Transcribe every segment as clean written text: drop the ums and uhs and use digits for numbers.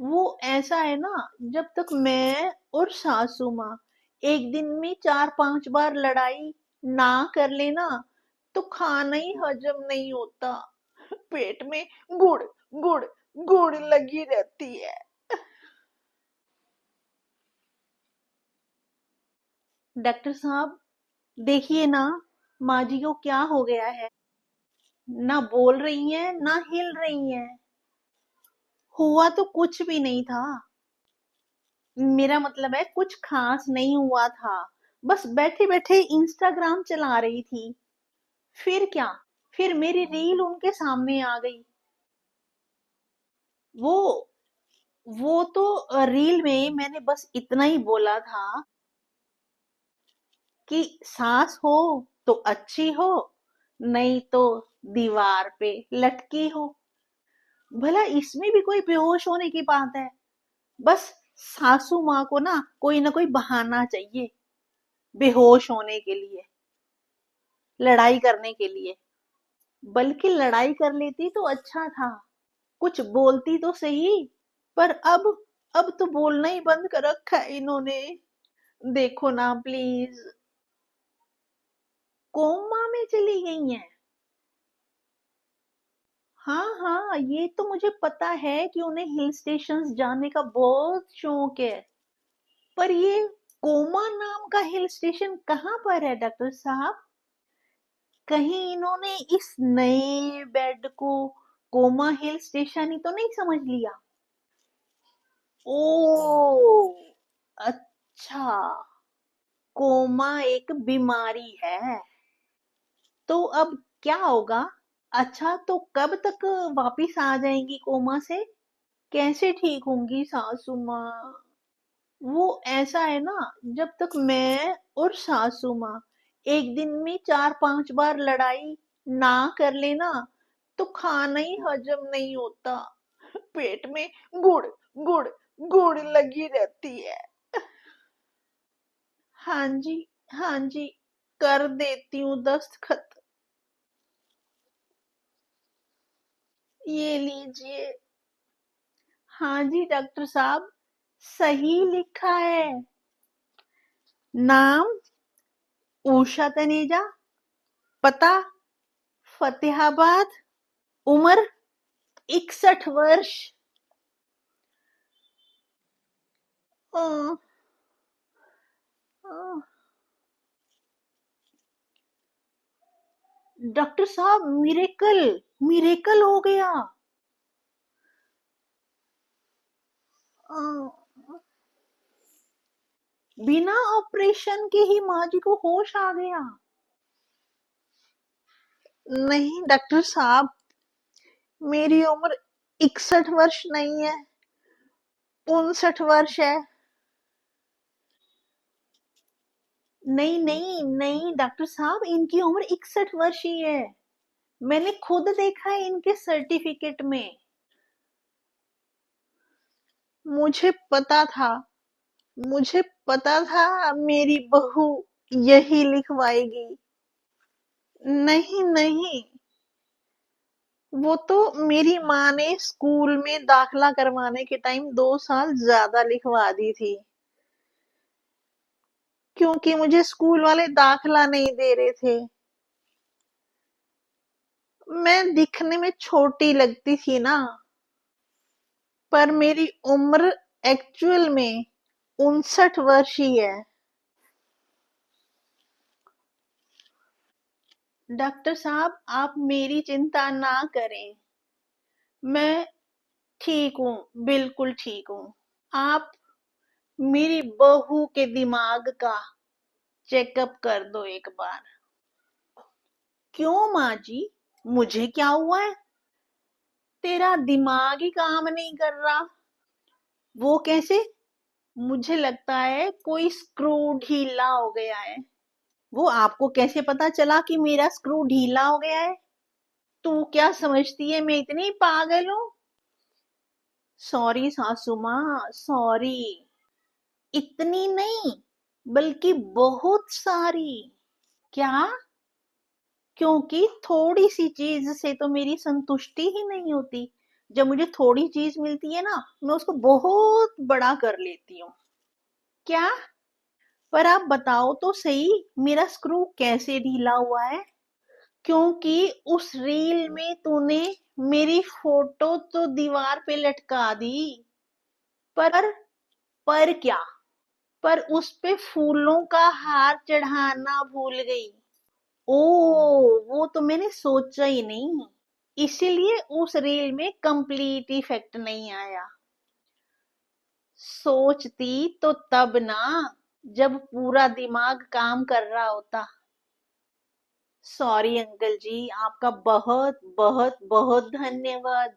वो ऐसा है ना, जब तक मैं और सासू माँ एक दिन में 4-5 बार लड़ाई ना कर लेना तो खाना ही हजम नहीं होता। पेट में गुड़ गुड़ गुड़ लगी रहती है। डॉक्टर साहब, देखिए ना, माँ जी को क्या हो गया है। ना बोल रही हैं ना हिल रही हैं। हुआ तो कुछ भी नहीं था। मेरा मतलब है कुछ खास नहीं हुआ था। बस बैठे बैठे इंस्टाग्राम चला रही थी। फिर क्या, फिर मेरी रील उनके सामने आ गई। वो वो तो रील में मैंने बस इतना ही बोला था कि सास हो तो अच्छी हो, नहीं तो दीवार पे लटकी हो। भला इसमें भी कोई बेहोश होने की बात है। बस सासू माँ को ना कोई बहाना चाहिए बेहोश होने के लिए, लड़ाई करने के लिए। बल्कि लड़ाई कर लेती तो अच्छा था, कुछ बोलती तो सही। पर अब तो बोलना ही बंद कर रखा है इन्होंने। देखो ना प्लीज। कोमा में चली गई हैं। हाँ हाँ, ये तो मुझे पता है कि उन्हें हिल स्टेशंस जाने का बहुत शौक है। पर ये कोमा नाम का हिल स्टेशन कहाँ पर है डॉक्टर साहब? कहीं इन्होंने इस नए बेड को कोमा हिल स्टेशन ही तो नहीं समझ लिया? ओ, अच्छा। कोमा एक बीमारी है। तो अब क्या होगा? अच्छा, तो कब तक वापिस आ जाएंगी कोमा से? कैसे ठीक होंगी सासू माँ? वो ऐसा है ना, जब तक मैं और सासू माँ एक दिन में 4-5 बार लड़ाई ना कर लेना तो खाना ही हजम नहीं होता। पेट में गुड़ गुड़ गुड़ लगी रहती है। हाँ जी, हाँ जी, कर देती हूँ दस्तखत। ये लीजिए। हाँ जी डॉक्टर साहब, सही लिखा है। नाम उषा तनेजा, पता फतेहाबाद, उम्र 61 वर्ष। अ, अ, डॉक्टर साहब, मिरेकल मिरेकल हो गया। अ, बिना ऑपरेशन के ही माँ जी को होश आ गया। नहीं डॉक्टर साहब, मेरी उम्र 61 वर्ष नहीं है, 59 वर्ष है। नहीं नहीं नहीं डॉक्टर साहब, इनकी उम्र 61 वर्ष ही है। मैंने खुद देखा है इनके सर्टिफिकेट में। मुझे पता था, मुझे पता था मेरी बहू यही लिखवाएगी। नहीं नहीं, वो तो मेरी माँ ने स्कूल में दाखला करवाने के टाइम 2 साल ज्यादा लिखवा दी थी, क्योंकि मुझे स्कूल वाले दाखला नहीं दे रहे थे। मैं दिखने में छोटी लगती थी ना, पर मेरी उम्र एक्चुअल में 59 वर्ष ही है। डॉक्टर साहब, आप मेरी चिंता ना करें। मैं ठीक हूँ, बिल्कुल ठीक हूँ। आप मेरी बहू के दिमाग का चेकअप कर दो एक बार। क्यों माँ जी, मुझे क्या हुआ है? तेरा दिमाग ही काम नहीं कर रहा। वो कैसे? मुझे लगता है कोई स्क्रू ढीला हो गया है। वो आपको कैसे पता चला कि मेरा स्क्रू ढीला हो गया है? तू क्या समझती है मैं इतनी पागल हूँ? सॉरी सासू माँ, सॉरी। इतनी नहीं, बल्कि बहुत सारी। क्या? क्योंकि थोड़ी सी चीज से तो मेरी संतुष्टि ही नहीं होती। जब मुझे थोड़ी चीज मिलती है ना, मैं उसको बहुत बड़ा कर लेती हूँ। क्या? पर आप बताओ तो सही, मेरा स्क्रू कैसे ढीला हुआ है? क्योंकि उस रील में तूने मेरी फोटो तो दीवार पे लटका दी, पर पर क्या? पर उस पे फूलों का हार चढ़ाना भूल गई। ओ, वो तो मैंने सोचा ही नहीं, इसीलिए उस रील में कंप्लीट इफेक्ट नहीं आया। सोचती तो तब ना, जब पूरा दिमाग काम कर रहा होता। सॉरी अंकल जी, आपका बहुत बहुत बहुत धन्यवाद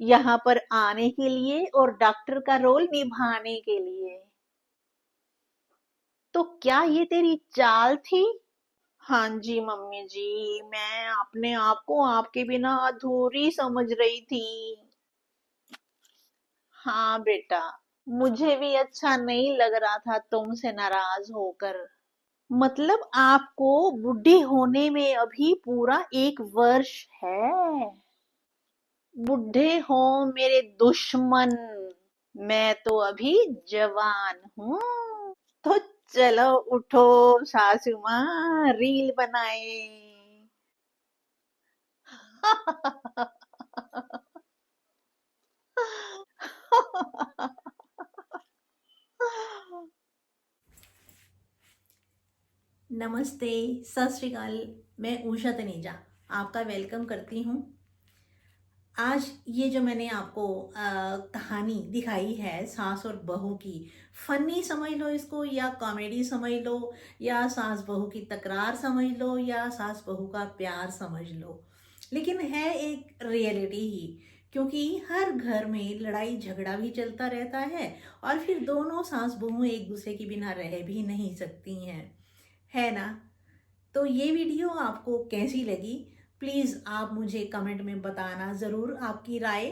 यहाँ पर आने के लिए और डॉक्टर का रोल निभाने के लिए। तो क्या ये तेरी चाल थी? हाँ जी मम्मी जी, मैं अपने आप को आपके बिना अधूरी समझ रही थी। हाँ बेटा, मुझे भी अच्छा नहीं लग रहा था तुमसे नाराज होकर। मतलब आपको बुढ़ी होने में अभी पूरा 1 वर्ष है। बुढ़े हो मेरे दुश्मन, मैं तो अभी जवान हूँ। तो चलो उठो सासू माँ, रील बनाए। नमस्ते, सत श्री अकाल। मैं उषा तनेजा आपका वेलकम करती हूँ। आज ये जो मैंने आपको कहानी दिखाई है सास और बहू की, फनी समझ लो इसको या कॉमेडी समझ लो या सास बहू की तकरार समझ लो या सास बहू का प्यार समझ लो, लेकिन है एक रियलिटी ही। क्योंकि हर घर में लड़ाई झगड़ा भी चलता रहता है और फिर दोनों सास बहू एक दूसरे के बिना रह भी नहीं सकती हैं, है ना। तो ये वीडियो आपको कैसी लगी, प्लीज़ आप मुझे कमेंट में बताना ज़रूर आपकी राय।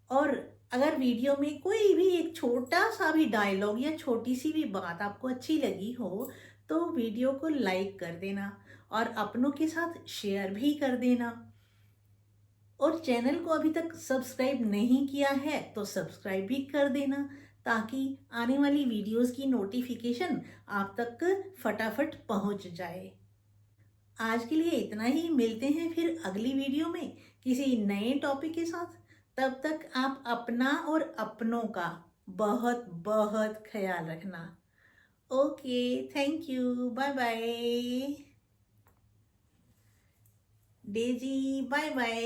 और अगर वीडियो में कोई भी एक छोटा सा भी डायलॉग या छोटी सी भी बात आपको अच्छी लगी हो तो वीडियो को लाइक कर देना और अपनों के साथ शेयर भी कर देना। और चैनल को अभी तक सब्सक्राइब नहीं किया है तो सब्सक्राइब भी कर देना, ताकि आने वाली वीडियोस की नोटिफिकेशन आप तक फटाफट पहुंच जाए। आज के लिए इतना ही, मिलते हैं फिर अगली वीडियो में किसी नए टॉपिक के साथ। तब तक आप अपना और अपनों का बहुत बहुत ख्याल रखना। Okay, thank you, bye bye. Daisy, bye bye.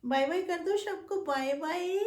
Bye bye कर दो सबको, बाय बाय।